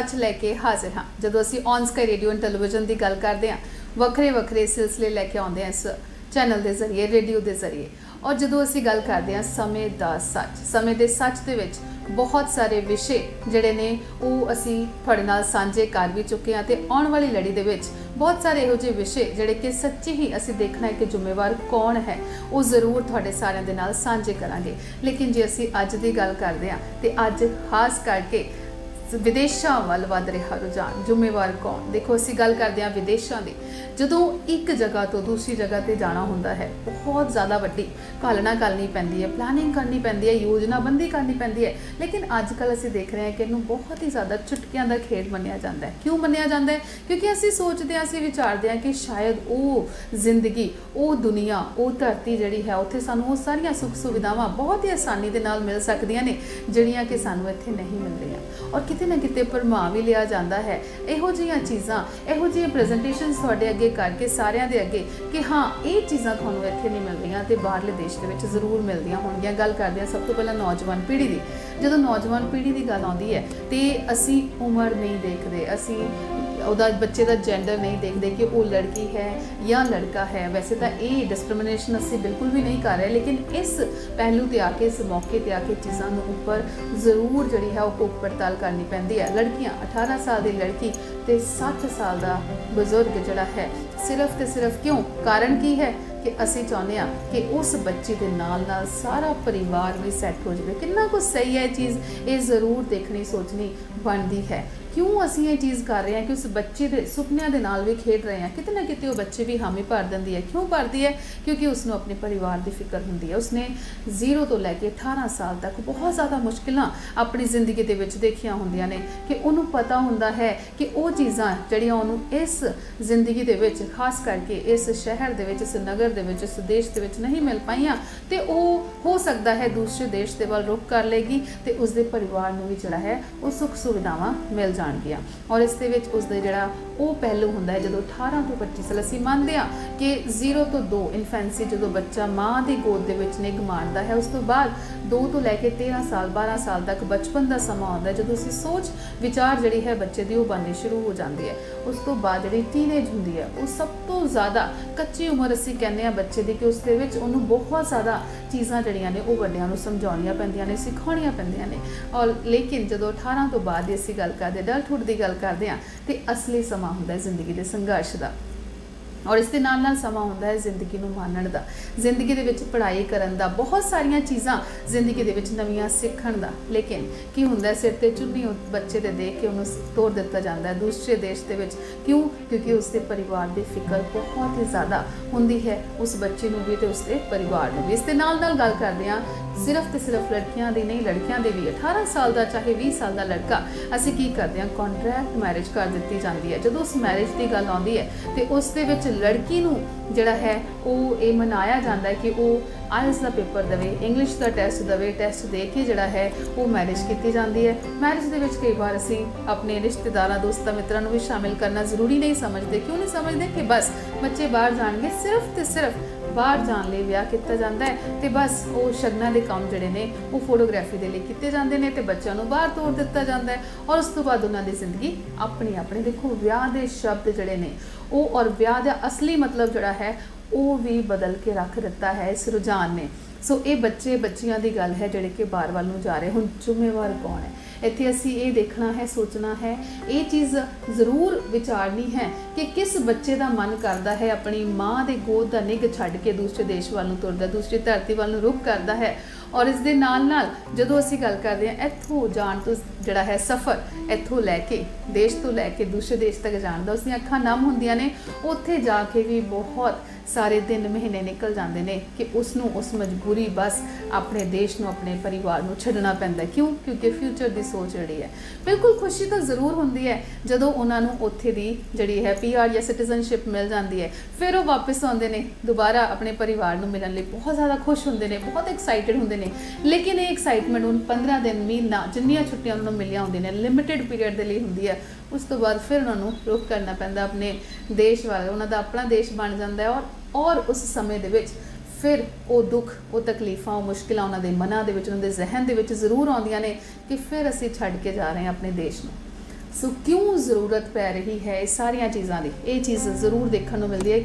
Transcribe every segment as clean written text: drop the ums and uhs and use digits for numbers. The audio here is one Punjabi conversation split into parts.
सच लैके हाजिर हाँ ਜਦੋਂ ਅਸੀਂ on sky radio and television ਦੀ ਗੱਲ ਕਰਦੇ ਹਾਂ ਵੱਖਰੇ ਸਿਲਸਿਲੇ ਲੈ ਕੇ ਆਉਂਦੇ ਹਾਂ ਇਸ ਚੈਨਲ ਦੇ ਜ਼ਰੀਏ ਰੇਡੀਓ ਦੇ ਜ਼ਰੀਏ ਔਰ ਜਦੋਂ ਅਸੀਂ ਗੱਲ ਕਰਦੇ ਹਾਂ ਸਮੇਂ ਦਾ ਸੱਚ ਸਮੇਂ ਦੇ ਸੱਚ ਦੇ ਵਿੱਚ ਬਹੁਤ ਸਾਰੇ ਵਿਸ਼ੇ ਜਿਹੜੇ ਨੇ ਉਹ ਅਸੀਂ ਤੁਹਾਡੇ ਨਾਲ ਸਾਂਝੇ ਕਰ ਵੀ ਚੁੱਕੇ ਹਾਂ ਤੇ ਆਉਣ ਵਾਲੀ ਲੜੀ ਦੇ ਵਿੱਚ ਬਹੁਤ ਸਾਰੇ ਇਹੋ ਜਿਹੇ ਵਿਸ਼ੇ ਜਿਹੜੇ ਕਿ ਸੱਚੀ ਹੀ ਅਸੀਂ ਦੇਖਣਾ ਹੈ ਕਿ ਜ਼ਿੰਮੇਵਾਰ ਕੌਣ ਹੈ ਉਹ ਜ਼ਰੂਰ ਤੁਹਾਡੇ ਸਾਰਿਆਂ ਦੇ ਨਾਲ ਸਾਂਝੇ ਕਰਾਂਗੇ। ਲੇਕਿਨ ਜੇ ਅਸੀਂ ਅੱਜ ਦੀ ਗੱਲ ਕਰਦੇ ਹਾਂ ਤੇ ਅੱਜ ਖਾਸ ਕਰਕੇ ਵਿਦੇਸ਼ਾਂ ਵੱਲ ਵੱਧ ਰਿਹਾ ਰੁਝਾਨ ਜ਼ਿੰਮੇਵਾਰ ਕੌਣ। ਦੇਖੋ ਅਸੀਂ ਗੱਲ ਕਰਦੇ ਹਾਂ ਵਿਦੇਸ਼ਾਂ ਦੀ। ਜਦੋਂ ਇੱਕ ਜਗ੍ਹਾ ਤੋਂ ਦੂਸਰੀ ਜਗ੍ਹਾ ਤੇ ਜਾਣਾ ਹੁੰਦਾ ਹੈ ਬਹੁਤ ਜ਼ਿਆਦਾ ਵੱਡੀ ਘਾਲਣਾ ਕਰਨੀ ਪੈਂਦੀ ਹੈ, ਪਲਾਨਿੰਗ ਕਰਨੀ ਪੈਂਦੀ ਹੈ, ਯੋਜਨਾਬੰਦੀ ਕਰਨੀ ਪੈਂਦੀ ਹੈ। ਲੇਕਿਨ ਅੱਜ ਕੱਲ੍ਹ ਅਸੀਂ ਦੇਖ ਰਹੇ ਹਾਂ ਕਿ ਇਹਨੂੰ ਬਹੁਤ ਹੀ ਜ਼ਿਆਦਾ ਚੁਟਕੀਆਂ ਦਾ ਖੇਡ ਮੰਨਿਆ ਜਾਂਦਾ ਹੈ। ਕਿਉਂ ਮੰਨਿਆ ਜਾਂਦਾ ਹੈ? ਕਿਉਂਕਿ ਅਸੀਂ ਸੋਚਦੇ ਹਾਂ, ਅਸੀਂ ਵਿਚਾਰਦੇ ਹਾਂ ਕਿ ਸ਼ਾਇਦ ਉਹ ਜ਼ਿੰਦਗੀ, ਉਹ ਦੁਨੀਆ, ਉਹ ਧਰਤੀ ਜਿਹੜੀ ਹੈ ਉੱਥੇ ਸਾਨੂੰ ਉਹ ਸਾਰੀਆਂ ਸੁੱਖ ਸੁਵਿਧਾਵਾਂ ਬਹੁਤ ਹੀ ਆਸਾਨੀ ਦੇ ਨਾਲ ਮਿਲ ਸਕਦੀਆਂ ਨੇ ਜਿਹੜੀਆਂ ਕਿ ਸਾਨੂੰ ਇੱਥੇ ਨਹੀਂ ਮਿਲ ਰਹੀਆਂ। ਔਰ ਕਿਤੇ ਨਾ ਕਿਤੇ ਭਰਮਾ ਵੀ ਲਿਆ ਜਾਂਦਾ ਹੈ ਇਹੋ ਜਿਹੀਆਂ ਚੀਜ਼ਾਂ, ਇਹੋ ਜਿਹੀਆਂ ਪ੍ਰੈਜੈਂਟੇਸ਼ਨਸ ਤੁਹਾਡੇ ਅੱਗੇ ਕਰਕੇ ਸਾਰਿਆਂ ਦੇ ਅੱਗੇ ਕਿ ਹਾਂ ਇਹ ਚੀਜ਼ਾਂ ਤੁਹਾਨੂੰ ਇੱਥੇ ਨਹੀਂ ਮਿਲ ਰਹੀਆਂ ਤੇ ਬਾਹਰਲੇ ਦੇਸ਼ ਦੇ ਵਿੱਚ ਜ਼ਰੂਰ ਮਿਲਦੀਆਂ ਹੋਣਗੀਆਂ। ਗੱਲ ਕਰਦੇ ਹਾਂ ਸਭ ਤੋਂ ਪਹਿਲਾਂ ਨੌਜਵਾਨ ਪੀੜ੍ਹੀ ਦੀ। ਜਦੋਂ ਨੌਜਵਾਨ ਪੀੜ੍ਹੀ ਦੀ ਗੱਲ ਆਉਂਦੀ ਹੈ ਤੇ ਅਸੀਂ ਉਮਰ ਨਹੀਂ ਦੇਖਦੇ, ਅਸੀਂ ਉਹਦਾ ਬੱਚੇ ਦਾ ਜੈਂਡਰ ਨਹੀਂ ਦੇਖਦੇ ਕਿ ਉਹ ਲੜਕੀ ਹੈ ਜਾਂ ਲੜਕਾ ਹੈ। ਵੈਸੇ ਤਾਂ ਇਹ ਡਿਸਕ੍ਰਿਮੀਨੇਸ਼ਨ ਅਸੀਂ ਬਿਲਕੁਲ ਵੀ ਨਹੀਂ ਕਰ ਰਹੇ, ਲੇਕਿਨ ਇਸ ਪਹਿਲੂ ਤੇ ਆ ਕੇ, ਇਸ ਮੌਕੇ ਤੇ ਆ ਕੇ ਚੀਜ਼ਾਂ ਨੂੰ ਉੱਪਰ ਜ਼ਰੂਰ ਜਿਹੜੀ ਹੈ ਉਹ ਕੋਕ ਪੜਤਾਲ ਕਰਨੀ ਪੈਂਦੀ ਹੈ। ਲੜਕੀਆਂ 18 ਸਾਲ ਦੀ ਲੜਕੀ ਤੇ 60 ਸਾਲ ਦਾ ਬਜ਼ੁਰਗ ਜਿਹੜਾ ਹੈ ਸਿਰਫ ਤੇ ਸਿਰਫ ਕਿਉਂ? ਕਾਰਨ ਕੀ ਹੈ ਕਿ ਅਸੀਂ ਚਾਹੁੰਦੇ ਹਾਂ ਕਿ ਉਸ ਬੱਚੇ ਦੇ ਨਾਲ ਨਾਲ ਸਾਰਾ ਪਰਿਵਾਰ ਵੀ ਸੈੱਟ ਹੋ ਜਾਵੇ। ਕਿੰਨਾ ਕੁ ਸਹੀ ਹੈ ਇਹ ਚੀਜ਼, ਇਹ ਜ਼ਰੂਰ ਦੇਖਣੀ ਸੋਚਣੀ ਬਣਦੀ ਹੈ। ਕਿਉਂ ਅਸੀਂ ਇਹ ਚੀਜ਼ ਕਰ ਰਹੇ ਹਾਂ ਕਿ ਉਸ ਬੱਚੇ ਦੇ ਸੁਪਨਿਆਂ ਦੇ ਨਾਲ ਵੀ ਖੇਡ ਰਹੇ ਹਾਂ। ਕਿਤੇ ਨਾ ਕਿਤੇ ਉਹ ਬੱਚੇ ਵੀ ਹਾਮੀ ਭਰ ਦਿੰਦੀ ਹੈ। ਕਿਉਂ ਭਰਦੀ ਹੈ? ਕਿਉਂਕਿ ਉਸਨੂੰ ਆਪਣੇ ਪਰਿਵਾਰ ਦੀ ਫਿਕਰ ਹੁੰਦੀ ਹੈ। ਉਸਨੇ 0 ਤੋਂ ਲੈ ਕੇ 18 ਸਾਲ ਤੱਕ ਬਹੁਤ ਜ਼ਿਆਦਾ ਮੁਸ਼ਕਿਲਾਂ ਆਪਣੀ ਜ਼ਿੰਦਗੀ ਦੇ ਵਿੱਚ ਦੇਖੀਆਂ ਹੁੰਦੀਆਂ ਨੇ ਕਿ ਉਹਨੂੰ ਪਤਾ ਹੁੰਦਾ ਹੈ ਕਿ ਉਹ ਚੀਜ਼ਾਂ ਜਿਹੜੀਆਂ ਉਹਨੂੰ ਇਸ ਜ਼ਿੰਦਗੀ ਦੇ ਵਿੱਚ, ਖਾਸ ਕਰਕੇ ਇਸ ਸ਼ਹਿਰ ਦੇ ਵਿੱਚ, ਇਸ ਨਗਰ ਦੇ ਵਿੱਚ, ਇਸ ਦੇਸ਼ ਦੇ ਵਿੱਚ ਨਹੀਂ ਮਿਲ ਪਾਈਆਂ ਤੇ ਉਹ ਹੋ ਸਕਦਾ ਹੈ ਦੂਸਰੇ ਦੇਸ਼ ਦੇ ਵੱਲ ਰੁਖ ਕਰ ਲਏਗੀ ਤੇ ਉਸਦੇ ਪਰਿਵਾਰ ਨੂੰ ਵੀ ਜਿਹੜਾ ਹੈ ਉਹ ਸੁੱਖ ਸੁਵਿਧਾਵਾਂ ਮਿਲ ਜਾਣਗੀਆਂ। ਔਰ ਇਸ ਦੇ ਵਿੱਚ ਉਸਦਾ ਜਿਹੜਾ ਉਹ ਪਹਿਲੂ ਹੁੰਦਾ ਹੈ ਜਦੋਂ 18 ਤੋਂ 25 ਸਾਲ, ਅਸੀਂ ਮੰਨਦੇ ਹਾਂ ਕਿ 0 ਤੋਂ 2 ਇਨਫੈਂਸੀ ਜਦੋਂ ਬੱਚਾ ਮਾਂ ਦੀ ਗੋਦ ਦੇ ਵਿੱਚ ਨਿੱਘ ਮਾਣਦਾ ਹੈ, ਉਸ ਤੋਂ ਬਾਅਦ 2 ਤੋਂ ਲੈ ਕੇ 13 ਸਾਲ 12 ਸਾਲ ਤੱਕ ਬਚਪਨ ਦਾ ਸਮਾਂ ਆਉਂਦਾ ਜਦੋਂ ਅਸੀਂ ਸੋਚ ਵਿਚਾਰ ਜਿਹੜੀ ਹੈ ਬੱਚੇ ਦੀ ਉਹ ਬਣਨੀ ਸ਼ੁਰੂ ਹੋ ਜਾਂਦੀ ਹੈ। ਉਸ ਤੋਂ ਬਾਅਦ ਜਿਹੜੀ ਟੀਨੇਜ ਹੁੰਦੀ ਹੈ ਉਹ ਸਭ ਤੋਂ ਜ਼ਿਆਦਾ ਕੱਚੀ ਉਮਰ ਅਸੀਂ ਕਹਿੰਦੇ ਹਾਂ ਬੱਚੇ ਦੀ, ਕਿ ਉਸ ਦੇ ਵਿੱਚ ਉਹਨੂੰ ਬਹੁਤ ਜ਼ਿਆਦਾ ਚੀਜ਼ਾਂ ਜਿਹੜੀਆਂ ਨੇ ਉਹ ਵੱਡਿਆਂ ਨੂੰ ਸਮਝਾਉਣੀਆਂ ਪੈਂਦੀਆਂ ਨੇ, ਸਿਖਾਉਣੀਆਂ ਪੈਂਦੀਆਂ ਨੇ। ਔਰ ਲੇਕਿਨ ਜਦੋਂ 18 ਤੋਂ ਬਾਅਦ ਦੀ ਅਸੀਂ ਗੱਲ ਕਰਦੇ, ਅਡਲਟਹੁੱਡ ਦੀ ਗੱਲ ਕਰਦੇ ਹਾਂ ਤੇ ਅਸਲੀ ਸਮਾਂ ਹੁੰਦਾ ਹੈ ਜ਼ਿੰਦਗੀ ਦੇ ਸੰਘਰਸ਼ ਦਾ। ਔਰ ਇਸ ਦੇ ਨਾਲ ਨਾਲ ਸਮਾਂ ਹੁੰਦਾ ਹੈ ਜ਼ਿੰਦਗੀ ਨੂੰ ਮਾਣਨ ਦਾ, ਜ਼ਿੰਦਗੀ ਦੇ ਵਿੱਚ ਪੜ੍ਹਾਈ ਕਰਨ ਦਾ, ਬਹੁਤ ਸਾਰੀਆਂ ਚੀਜ਼ਾਂ ਜ਼ਿੰਦਗੀ ਦੇ ਵਿੱਚ ਨਵੀਆਂ ਸਿੱਖਣ ਦਾ। ਲੇਕਿਨ ਕੀ ਹੁੰਦਾ, ਸਿਰ ਤੇ ਚੁੰਨੀ ਬੱਚੇ ਦੇ ਦੇਖ ਕੇ ਉਹਨੂੰ ਤੋੜ ਦਿੱਤਾ ਜਾਂਦਾ ਹੈ ਦੂਸਰੇ ਦੇਸ਼ ਦੇ ਵਿੱਚ। ਕਿਉਂ? ਕਿਉਂਕਿ ਉਸਦੇ ਪਰਿਵਾਰ ਦੀ ਫਿਕਰ ਬਹੁਤ ਹੀ ਜ਼ਿਆਦਾ ਹੁੰਦੀ ਹੈ ਉਸ ਬੱਚੇ ਨੂੰ ਵੀ ਤੇ ਉਸਦੇ ਪਰਿਵਾਰ ਨੂੰ ਵੀ। ਇਸ ਦੇ ਨਾਲ ਨਾਲ ਗੱਲ ਕਰਦੇ ਹਾਂ ਸਿਰਫ ਤੇ ਸਿਰਫ ਲੜਕੀਆਂ ਦੀ ਨਹੀਂ, ਲੜਕਿਆਂ ਦੇ ਵੀ। 18 ਸਾਲ ਦਾ ਚਾਹੇ 20 ਸਾਲ ਦਾ ਲੜਕਾ, ਅਸੀਂ ਕੀ ਕਰਦੇ ਹਾਂ, ਕੰਟਰੈਕਟ ਮੈਰਿਜ ਕਰ ਦਿੱਤੀ ਜਾਂਦੀ ਹੈ। ਜਦੋਂ ਉਸ ਮੈਰਿਜ ਦੀ ਗੱਲ ਆਉਂਦੀ ਹੈ ਤੇ ਉਸ ਦੇ ਵਿੱਚ ਲੜਕੀ ਨੂੰ ਜਿਹੜਾ ਹੈ ਉਹ ਇਹ ਮਨਾਇਆ ਜਾਂਦਾ ਹੈ ਕਿ ਉਹ ਆਇਲਸ ਦਾ ਪੇਪਰ ਦੇਵੇ, ਇੰਗਲਿਸ਼ ਦਾ ਟੈਸਟ ਦੇਵੇ, ਟੈਸਟ ਦੇ ਕੇ ਜਿਹੜਾ ਹੈ ਉਹ ਮੈਰਿਜ ਕੀਤੀ ਜਾਂਦੀ ਹੈ। ਮੈਰਿਜ ਦੇ ਵਿੱਚ ਕਈ ਵਾਰ ਅਸੀਂ ਆਪਣੇ ਰਿਸ਼ਤੇਦਾਰਾਂ, ਦੋਸਤਾਂ, ਮਿੱਤਰਾਂ ਨੂੰ ਵੀ ਸ਼ਾਮਿਲ ਕਰਨਾ ਜ਼ਰੂਰੀ ਨਹੀਂ ਸਮਝਦੇ। ਕਿਉਂ ਨਹੀਂ ਸਮਝਦੇ? ਕਿ ਬਸ ਬੱਚੇ ਬਾਹਰ ਜਾਣਗੇ, ਸਿਰਫ ਤੇ ਸਿਰਫ ਬਾਹਰ ਜਾਣ ਲਈ ਵਿਆਹ ਕੀਤਾ ਜਾਂਦਾ ਹੈ ਤੇ ਬਸ ਉਹ ਸ਼ਗਨਾਂ ਦੇ ਕੰਮ ਜਿਹੜੇ ਨੇ ਉਹ ਫੋਟੋਗ੍ਰਾਫੀ ਦੇ ਲਈ ਕੀਤੇ ਜਾਂਦੇ ਨੇ ਤੇ ਬੱਚਿਆਂ ਨੂੰ ਬਾਹਰ ਤੋਰ ਦਿੱਤਾ ਜਾਂਦਾ ਹੈ। ਔਰ ਉਸ ਤੋਂ ਬਾਅਦ ਉਹਨਾਂ ਦੀ ਜ਼ਿੰਦਗੀ ਆਪਣੀ ਦੇਖੋ ਵਿਆਹ ਦੇ ਸ਼ਬਦ ਜਿਹੜੇ ਨੇ ਉਹ ਔਰ ਵਿਆਹ ਦਾ ਅਸਲੀ ਮਤਲਬ ਜਿਹੜਾ ਹੈ ਉਹ ਵੀ ਬਦਲ ਕੇ ਰੱਖ ਦਿੱਤਾ ਹੈ ਇਸ ਰੁਝਾਨ ਨੇ। ਸੋ ਇਹ ਬੱਚੇ ਬੱਚੀਆਂ ਦੀ ਗੱਲ ਹੈ ਜਿਹੜੇ ਕਿ ਬਾਹਰ ਵੱਲ ਨੂੰ ਜਾ ਰਹੇ। ਹੁਣ ਜ਼ਿੰਮੇਵਾਰ ਕੌਣ ਹੈ? ਇੱਥੇ ਅਸੀਂ ਇਹ ਦੇਖਣਾ ਹੈ, ਸੋਚਣਾ ਹੈ, ਇਹ ਚੀਜ਼ ਜ਼ਰੂਰ ਵਿਚਾਰਨੀ ਹੈ ਕਿ ਕਿਸ ਬੱਚੇ ਦਾ ਮਨ ਕਰਦਾ ਹੈ ਆਪਣੀ ਮਾਂ ਦੇ ਗੋਦ ਦਾ ਨਿੱਘ ਛੱਡ ਕੇ ਦੂਸਰੇ ਦੇਸ਼ ਵੱਲ ਨੂੰ ਤੁਰਦਾ, ਦੂਸਰੀ ਧਰਤੀ ਵੱਲ ਨੂੰ ਰੁਖ ਕਰਦਾ ਹੈ। ਔਰ ਇਸ ਦੇ ਨਾਲ ਨਾਲ ਜਦੋਂ ਅਸੀਂ ਗੱਲ ਕਰਦੇ ਹਾਂ ਇੱਥੋਂ ਜਾਣ ਤੋਂ ਜਿਹੜਾ ਹੈ ਸਫ਼ਰ, ਇੱਥੋਂ ਲੈ ਕੇ ਦੇਸ਼ ਤੋਂ ਲੈ ਕੇ ਦੂਸਰੇ ਦੇਸ਼ ਤੱਕ ਜਾਣ ਦਾ, ਉਸਦੀਆਂ ਅੱਖਾਂ ਨਮ ਹੁੰਦੀਆਂ ਨੇ। ਉੱਥੇ ਜਾ ਕੇ ਵੀ ਬਹੁਤ ਸਾਰੇ ਦਿਨ ਮਹੀਨੇ ਨਿਕਲ ਜਾਂਦੇ ਨੇ ਕਿ ਉਸਨੂੰ ਉਸ ਮਜਬੂਰੀ ਬਸ ਆਪਣੇ ਦੇਸ਼ ਨੂੰ, ਆਪਣੇ ਪਰਿਵਾਰ ਨੂੰ ਛੱਡਣਾ ਪੈਂਦਾ। ਕਿਉਂ? ਕਿਉਂਕਿ ਫਿਊਚਰ ਦੀ ਸੋਚ ਜਿਹੜੀ ਹੈ। ਬਿਲਕੁਲ ਖੁਸ਼ੀ ਤਾਂ ਜ਼ਰੂਰ ਹੁੰਦੀ ਹੈ ਜਦੋਂ ਉਹਨਾਂ ਨੂੰ ਉੱਥੇ ਦੀ ਜਿਹੜੀ ਹੈ PR ਜਾਂ ਸਿਟੀਜ਼ਨਸ਼ਿਪ ਮਿਲ ਜਾਂਦੀ ਹੈ। ਫਿਰ ਉਹ ਵਾਪਸ ਆਉਂਦੇ ਨੇ ਦੁਬਾਰਾ ਆਪਣੇ ਪਰਿਵਾਰ ਨੂੰ ਮਿਲਣ ਲਈ, ਬਹੁਤ ਜ਼ਿਆਦਾ ਖੁਸ਼ ਹੁੰਦੇ ਨੇ, ਬਹੁਤ ਐਕਸਾਈਟਿਡ ਹੁੰਦੇ ਨੇ। ਲੇਕਿਨ ਇਹ ਐਕਸਾਈਟਮੈਂਟ ਹੁਣ 15 ਦਿਨ, ਮਹੀਨਾ, ਜਿੰਨੀਆਂ ਛੁੱਟੀਆਂ ਉਹਨਾਂ ਨੂੰ ਮਿਲੀਆਂ ਹੁੰਦੀਆਂ ਨੇ, ਲਿਮਿਟਿਡ ਪੀਰੀਅਡ ਦੇ ਲਈ ਹੁੰਦੀ ਹੈ। ਉਸ ਤੋਂ ਬਾਅਦ ਫਿਰ ਉਹਨਾਂ ਨੂੰ ਰੁਖ ਕਰਨਾ ਪੈਂਦਾ ਆਪਣੇ ਦੇਸ਼ ਵੱਲ, ਉਹਨਾਂ ਦਾ ਆਪਣਾ ਦੇਸ਼ ਬਣ ਜਾਂਦਾ ਹੈ। ਔਰ ਉਸ ਸਮੇਂ ਦੇ ਵਿੱਚ ਫਿਰ ਉਹ ਦੁੱਖ, ਉਹ ਤਕਲੀਫਾਂ, ਉਹ ਮੁਸ਼ਕਿਲਾਂ ਉਹਨਾਂ ਦੇ ਮਨਾਂ ਦੇ ਵਿੱਚ, ਉਹਨਾਂ ਦੇ ਜ਼ਿਹਨ ਦੇ ਵਿੱਚ ਜ਼ਰੂਰ ਆਉਂਦੀਆਂ ਨੇ ਕਿ ਫਿਰ ਅਸੀਂ ਛੱਡ ਕੇ ਜਾ ਰਹੇ ਹਾਂ ਆਪਣੇ ਦੇਸ਼ ਨੂੰ। सो क्यों ज़रूरत पै रही है इस सारिया चीज़ों की, ये चीज़ ज़रूर देखने को मिलती है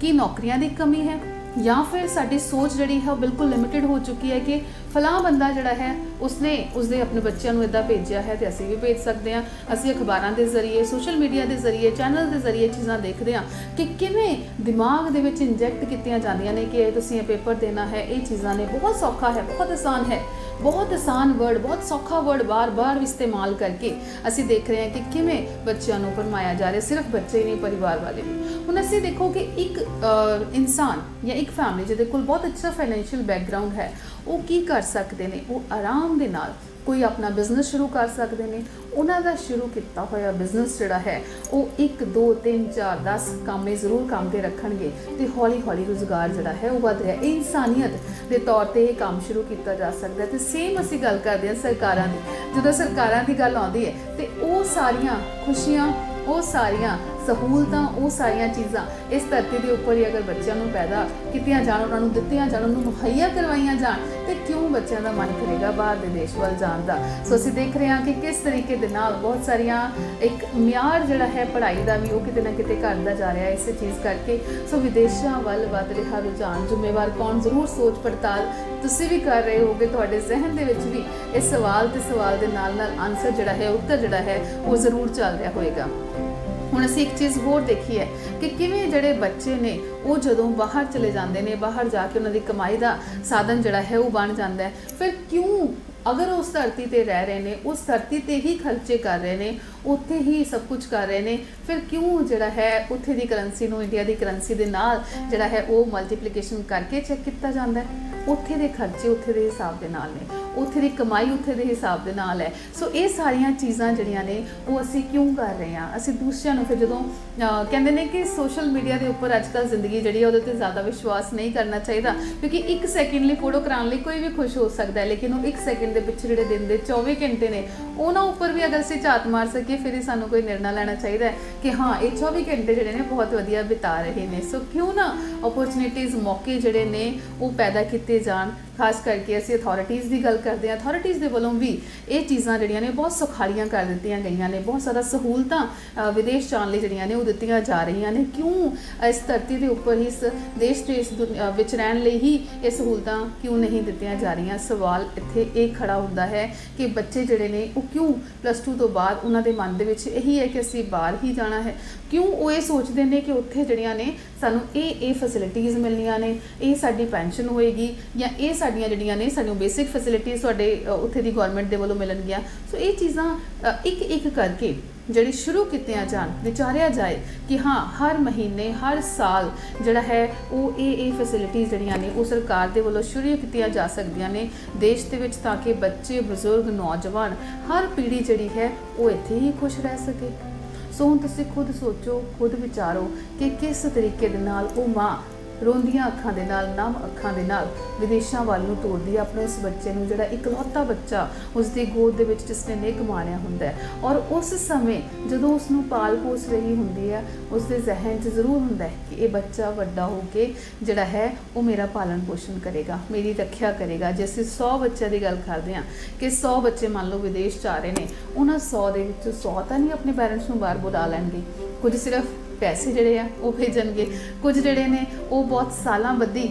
कि नौकरियां की कमी है या फिर साडी सोच जिहड़ी है वो बिल्कुल लिमिटेड हो चुकी है कि फलां बंदा जिहड़ा है उसने अपने बच्चों को इदा भेजा है तो असीं भी भेज सकते हैं। असीं अखबारों के जरिए, सोशल मीडिया के जरिए, चैनल के जरिए चीज़ां देखते हैं कि किवें दिमाग दे विच इंजैक्ट कीतियां जांदियां ने कि तुसीं पेपर देना है। ये चीज़ां ने बहुत सौखा है, बहुत आसान है, बहुत आसान वर्ड, बहुत सौखा वर्ड बार बार इस्तेमाल करके असीं देख रहे हैं कि किवें बच्चों को भरमाया जा रहा है। सिर्फ बच्चे ही नहीं, परिवार वाले भी। हुण असीं देखो कि एक इंसान या एक फैमिली जिहदे कोल बहुत अच्छा फाइनैंशियल बैकग्राउंड है वो की कर सकते हैं, वो आराम दे नाल कोई अपना बिजनेस शुरू कर सकते हैं। उन्होंने शुरू किया हुआ बिजनेस जोड़ा है वो 1 2 3 4 10 काम जरूर काम के रखणगे तो हौली हौली रोज़गार जोड़ा है वो बढ़ रहा है। ये इंसानियत के तौर पर यह काम शुरू किया जा सकता है। तो सेम असीं गल करते हैं सरकारां दी, जो सरकारां दी गल आउंदी है तो वो सारियां खुशियां, वो सारियां सहूलतां, वो सारियां चीज़ां इस धरती के उपर ही अगर बच्चों को पैदा कीतियां जाण, उन्होंने दित्तियां जाण, उन्होंने मुहैया करवाइयां जाण तो क्यों बच्चों का मन करेगा बाहर के देश वाल जाण दा। सो असीं देख रहे हैं कि किस तरीके दे नाल बहुत सारियां एक म्यार जिहड़ा है पढ़ाई का भी वो किते ना किते घटदा जा रहा है इस चीज़ करके। सो विदेशों वाल वध रहा रुझान, जिम्मेवार कौन, जरूर सोच पड़ताल तुसीं भी कर रहे होगे, तुहाडे जहन दे विच भी इस सवाल ते सवाल दे नाल नाल आंसर जिहड़ा है, उत्तर जिहड़ा है वो जरूर चल रहा होएगा। हुण असीं एक चीज़ होर देखी है कि किवें जिहड़े बच्चे ने वो जदों बाहर चले जाते हैं, बाहर जाके उन्हां दी कमाई का साधन जिहड़ा है वो बन जाता है। फिर क्यों अगर उस धरती ते रह रहे हैं, उस धरती ते ही खर्चे कर रहे हैं, उत्थे ही सब कुछ कर रहे हैं, फिर क्यों जिहड़ा है उत्थे दी करंसी नूं इंडिया की करंसी दे नाल जिहड़ा है वो मल्टीप्लीकेशन करके चैक किया जाता है। उत्थे दे खर्चे उत्थे दे हिसाब दे नाल ने, उत्थे दी कमाई उत्थे दे हिसाब दे नाल है। सो ये सारियां चीज़ां जिहड़ियां ने वो असीं क्यों कर रहे हैं। असीं दूसरिਆਂ ਨੂੰ फिर जदों कहते हैं कि सोशल मीडिया के उपर अजकल जिंदगी जिहड़ी है उहदे ते ज़्यादा विश्वास नहीं करना चाहिए, क्योंकि 1 सैकेंड लिए फोटो कराने लिए कोई भी खुश हो सकता है, लेकिन वो 1 सैकेंड के पिछे जिहड़े दिन के 24 घंटे ने उन्होंने उपर भी अगर असीं झात मार सकीए फिर ही सानूं कोई निर्णय लेना चाहिए कि हाँ ये 24 घंटे जिहड़े ने बहुत वधिया बिता रहे हैं। सो क्यों ना अपॉर्चुनिटीज़, मौके जिहड़े ने वो पैदा किए जाण। खास करके असीं अथॉरिटीज़ की गल करते हैं, अथॉरिटीज़ के वालों भी ये चीज़ां जिहड़ियां ने बहुत सौखालियां कर दित्तियां गईयां ने, बहुत सारा सहूलतां विदेश जाण लई जिहड़ियां ने वो दित्तियां जा रही ने। क्यों इस धरती के उपर ही, इस देश के इस विच रहण लई ही ये सहूलतां क्यों नहीं दित्तियां जा रही। सवाल इत्थे ये खड़ा हुंदा है कि बच्चे जिहड़े ने वो क्यों +2 तो बाद उन्हां दे मन दे विच यही है कि असीं बाहर ही जाना है। क्यों वो ये सोचते हैं कि उत्थे जिहड़ियां ने सानूं ये फैसिलिटीज़ मिलनियां ने, ये साडी पेंशन होएगी या ये साडियां जिहड़ियां ने सानूं बेसिक फैसिलिटीज़ तुहाडे उत्थे दी गौरमेंट दे वल्लों मिलणगियां। सो ये चीज़ां एक एक करके जिहड़ी शुरू कीतियां जाण, विचारिया जाए कि हाँ हर महीने हर साल जिहड़ा है वो ये फैसिलिटीज़ जिहड़ियां ने वो सरकार दे वल्लों शुरू कीतियां जा सकदियां ने देश दे विच, ताकि बच्चे, बजुर्ग, नौजवान हर पीढ़ी जिहड़ी है वो इत्थे ही खुश रह सके। सो हुण तुसीं खुद सोचो, खुद विचारो कि किस तरीके दे नाल वो माँ रोंदियां अखां दे नाल, नम अखां दे नाल विदेशों वाल नूं तोरदी है अपने उस बच्चे नूं, जिहड़ा इकलौता बच्चा उसकी गोद दे विच जिसने नेक माणिया हुंदा है। और उस समय जदों उसनूं पाल पोस रही हुंदी है, उसके जहन च जरूर हुंदा है कि ये बच्चा वड्डा हो के जिहड़ा है वो मेरा पालन पोषण करेगा, मेरी रखिया करेगा। जे असीं 100 बच्चों की गल करते हैं कि 100 बच्चे मान लो विदेश जा रहे हैं, उन्होंने 100 के 100 तो नहीं अपने पेरेंट्स नूं बाहर बुला लैणगे, कुछ सिर्फ पैसे जिहड़े आ वो भेजणगे, कुछ जिहड़े ने वो बहुत सालां बद्धी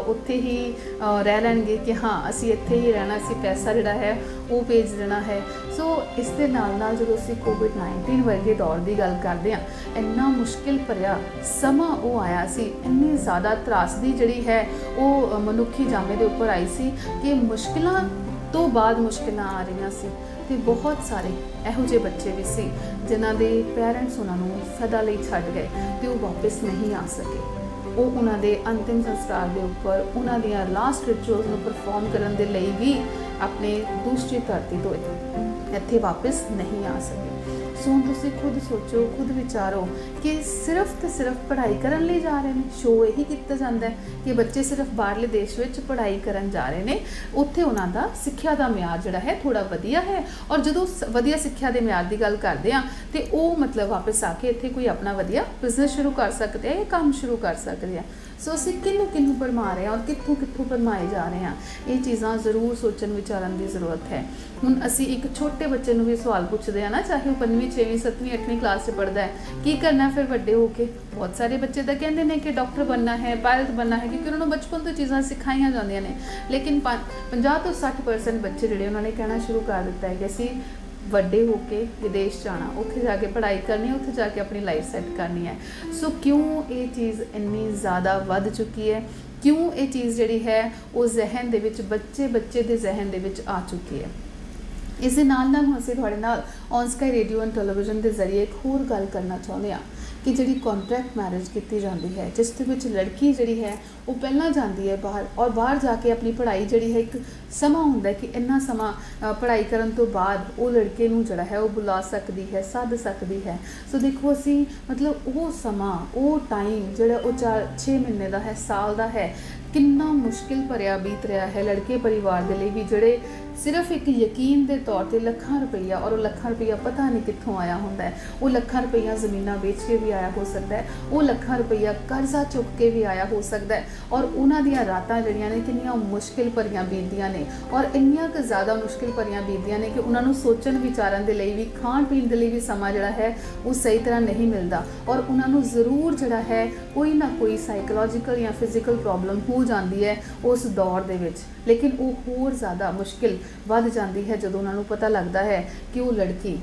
उत्थे ही रह लैणगे कि हाँ असीं इत्थे ही रहना, असीं पैसा जिहड़ा है वो भेज देना है। सो इस दे नाल नाल जदों असीं कोविड-19 वर्गे दौर की गल करते हैं, इन्ना मुश्किल भरिया समा वो आया सी, इन्नी ज़्यादा त्रासदी जिहड़ी है वो मनुखी जामे दे उपर आई सी कि मुश्किलां तो बाद मुश्किलां आ रही सी। तो बहुत सारे इहो ਜਿਹੇ बच्चे भी सी जिन्हां दे पेरेंट्स उन्होंने सदा लई छड्ड गए तो वो वापस नहीं आ सके। वो उन्होंने अंतिम संस्कार के उपर उन्हों दियां लास्ट रिचुअल्स नूं परफॉर्म करन दे लई भी अपने दूसरी धरती तो इत्थे वापस नहीं आ सके। सो हुण तुसीं खुद सोचो, खुद विचारो कि सिर्फ तो सिर्फ पढ़ाई करन लई जा रहे हैं। शो यही किया जाता है कि बच्चे सिर्फ बाहरले देश में पढ़ाई करन जा रहे हैं, उत्थे उन्हां दा सिक्ख्या दा म्यार जिहड़ा है थोड़ा वधिया है। और जदों वधिया सिक्ख्या दे म्यार की गल करते हैं तो वो मतलब वापस आके इत्थे कोई अपना वधिया बिजनेस शुरू कर सकते हैं या काम शुरू कर सकते हैं। सो असीं किन्नू किन्नू भरमा रहे हैं और कित्थों कित्थों भरमाए जा रहे हैं, ये चीज़ां जरूर सोचन विचारन की जरूरत है। हुण असीं एक छोटे बच्चे नूं भी सवाल पुछदे हैं ना, चाहे वो 5वीं 6ਵੀਂ 7ਵੀਂ 8ਵੀਂ क्लास से पढ़ता है की करना फिर ਵੱਡੇ ਹੋ ਕੇ। बहुत सारे बच्चे तो कहते हैं कि डॉक्टर बनना है, पायलट बनना है, क्योंकि उन्होंने बचपन तो चीज़ां सिखाईਆਂ ਜਾਂਦੀਆਂ ਨੇ। लेकिन 50 ਤੋਂ 60% ਬੱਚੇ ਜਿਹੜੇ ਉਹਨਾਂ ਨੇ ਕਹਿਣਾ ਸ਼ੁਰੂ ਕਰ ਦਿੱਤਾ ਹੈ ਕਿ ਅਸੀਂ ਵੱਡੇ ਹੋ ਕੇ ਵਿਦੇਸ਼ ਜਾਣਾ, ਉੱਥੇ ਜਾ ਕੇ ਪੜ੍ਹਾਈ ਕਰਨੀ, ਉੱਥੇ ਜਾ ਕੇ ਆਪਣੀ ਲਾਈਫ ਸੈੱਟ ਕਰਨੀ ਹੈ। ਸੋ ਕਿਉਂ ਇਹ ਚੀਜ਼ ਇੰਨੀ ਜ਼ਿਆਦਾ ਵੱਧ ਚੁੱਕੀ ਹੈ, ਕਿਉਂ ਇਹ ਚੀਜ਼ ਜਿਹੜੀ ਹੈ ਉਹ ਜ਼ਹਿਨ ਦੇ ਵਿੱਚ ਬੱਚੇ ਦੇ ਜ਼ਹਿਨ ਦੇ ਵਿੱਚ ਆ ਚੁੱਕੀ ਹੈ। ਇਸ ਦੇ ਨਾਲ ਹੁਣ ਅਸੀਂ ਤੁਹਾਡੇ ਨਾਲ on sky radio and television ਦੇ ਜ਼ਰੀਏ ਇੱਕ ਹੋਰ ਗੱਲ ਕਰਨਾ ਚਾਹੁੰਦੇ ਹਾਂ ਕਿ ਜਿਹੜੀ ਕੰਟਰੈਕਟ ਮੈਰਿਜ ਕੀਤੀ ਜਾਂਦੀ ਹੈ, ਜਿਸ ਦੇ ਵਿੱਚ ਲੜਕੀ ਜਿਹੜੀ ਹੈ ਉਹ ਪਹਿਲਾਂ ਜਾਂਦੀ ਹੈ ਬਾਹਰ, ਔਰ ਬਾਹਰ ਜਾ ਕੇ ਆਪਣੀ ਪੜ੍ਹਾਈ ਜਿਹੜੀ ਹੈ ਇੱਕ ਸਮਾਂ ਹੁੰਦਾ ਕਿ ਇੰਨਾ ਸਮਾਂ ਪੜ੍ਹਾਈ ਕਰਨ ਤੋਂ ਬਾਅਦ ਉਹ ਲੜਕੇ ਨੂੰ ਜਿਹੜਾ ਹੈ ਉਹ ਬੁਲਾ ਸਕਦੀ ਹੈ, ਸੱਦ ਸਕਦੀ ਹੈ। ਸੋ ਦੇਖੋ ਅਸੀਂ ਮਤਲਬ ਉਹ ਸਮਾਂ, ਉਹ ਟਾਈਮ ਜਿਹੜਾ ਉਹ 4-6 ਮਹੀਨੇ ਦਾ ਹੈ, ਸਾਲ ਦਾ ਹੈ, ਕਿੰਨਾ ਮੁਸ਼ਕਿਲ ਭਰਿਆ ਬੀਤ ਰਿਹਾ ਹੈ ਲੜਕੇ ਪਰਿਵਾਰ ਦੇ ਲਈ ਵੀ, ਜਿਹੜੇ ਸਿਰਫ ਇੱਕ ਯਕੀਨ ਦੇ ਤੌਰ 'ਤੇ ਲੱਖਾਂ ਰੁਪਈਆ, ਔਰ ਉਹ ਲੱਖਾਂ ਰੁਪਈਆ ਪਤਾ ਨਹੀਂ ਕਿੱਥੋਂ ਆਇਆ ਹੁੰਦਾ ਹੈ, ਉਹ ਲੱਖਾਂ ਰੁਪਈਆ ਜ਼ਮੀਨਾਂ ਵੇਚ ਕੇ ਵੀ ਆਇਆ ਹੋ ਸਕਦਾ ਹੈ, ਉਹ ਲੱਖਾਂ ਰੁਪਈਆ ਕਰਜ਼ਾ ਚੁੱਕ ਕੇ ਵੀ ਆਇਆ ਹੋ ਸਕਦਾ ਹੈ, ਔਰ ਉਹਨਾਂ ਦੀਆਂ ਰਾਤਾਂ ਜਿਹੜੀਆਂ ਨੇ ਕਿੰਨੀਆਂ ਮੁਸ਼ਕਿਲ ਭਰੀਆਂ ਬੀਤਦੀਆਂ ਨੇ, ਔਰ ਇੰਨੀਆਂ ਕੁ ਜ਼ਿਆਦਾ ਮੁਸ਼ਕਿਲ ਭਰੀਆਂ ਬੀਤਦੀਆਂ ਨੇ ਕਿ ਉਹਨਾਂ ਨੂੰ ਸੋਚਣ ਵਿਚਾਰਨ ਦੇ ਲਈ ਵੀ, ਖਾਣ ਪੀਣ ਦੇ ਲਈ ਵੀ ਸਮਾਂ ਜਿਹੜਾ ਹੈ ਉਹ ਸਹੀ ਤਰ੍ਹਾਂ ਨਹੀਂ ਮਿਲਦਾ, ਔਰ ਉਹਨਾਂ ਨੂੰ ਜ਼ਰੂਰ ਜਿਹੜਾ ਹੈ ਕੋਈ ਨਾ ਕੋਈ ਸਾਈਕੋਲੋਜੀਕਲ ਜਾਂ ਫਿਜ਼ੀਕਲ ਪ੍ਰੋਬਲਮ ਹੋ ਜਾਂਦੀ ਹੈ ਉਸ ਦੌਰ ਦੇ ਵਿੱਚ। ਲੇਕਿਨ ਉਹ ਹੋਰ ਜ਼ਿਆਦਾ ਮੁਸ਼ਕਿਲ ਵੱਧ ਜਾਂਦੀ ਹੈ ਜਦੋਂ ਉਹਨਾਂ ਨੂੰ ਪਤਾ ਲੱਗਦਾ ਹੈ ਕਿ ਉਹ ਲੜਕੀ